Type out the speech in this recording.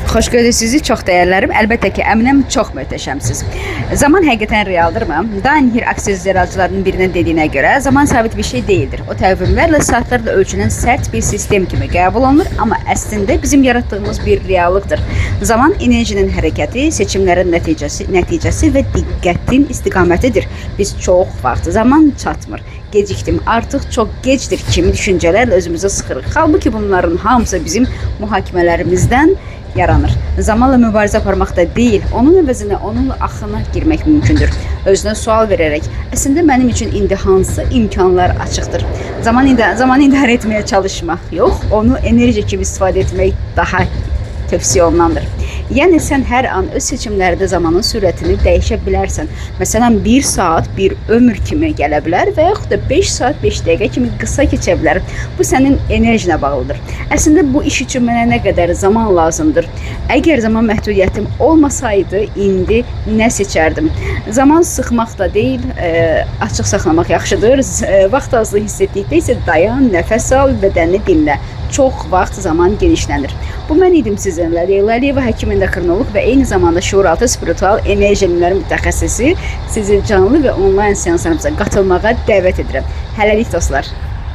Xoş gördük sizi, çox dəyərlərim. Əlbəttə ki, əminəm çox möhtəşəmsiz. Zaman həqiqətən realdırmı? Dainhir aksiya zərarcılarının birinin dediyinə görə zaman sabit bir şey deyildir. O təqvimlərlə, saatlarla ölçülən sərt bir sistem kimi qəbul olunur, amma əslində bizim yaratdığımız bir reallıqdır. Zaman enerjinin hərəkəti, seçimlərin nəticəsi və diqqətin istiqamətidir. Biz çox vaxt zaman çatmır. Gecikdim, artıq çox gecdir kimi düşüncələrlə özümüzü sıxırıq. Halbuki bunların hamısı bizim mühakimələrimizdən yaranır. Zamanla mübarizə aparmaqda deyil, onun əvəzinə, onunla axına girmək mümkündür. Özünə sual verərək, əslində mənim üçün indi hansı imkanlar açıqdır? Zamanı idarə etməyə çalışmaq yox, onu enerji kimi istifadə etmək daha tövsiyə olunandır. Yəni sən hər an öz seçimlərində zamanın sürətini dəyişə bilərsən. Məsələn, 1 saat bir ömür kimi gələ bilər və yaxud da 5 saat 5 dəqiqə kimi qısa keçə bilər. Bu sənin enerjinə bağlıdır. Əslində bu iş üçün mənə nə qədər zaman lazımdır? Əgər zaman məhdudiyyətim olmasaydı, indi nə seçərdim? Zaman sıxmaq da deyil, açıq saxlamaq yaxşıdır. Vaxt azlığı hiss etdikdə isə dayan, nəfəs al, bədənini dinlə. Çox vaxt zaman genişlənir. Bu mən idim sizinlə. Leyla Əliyeva həkim endokrinoloq və eyni zamanda şuuraltı spiritual enerji elmləri mütəxəssisi. Sizi canlı və onlayn seanslarımıza qatılmağa dəvət edirəm. Hələlik dostlar.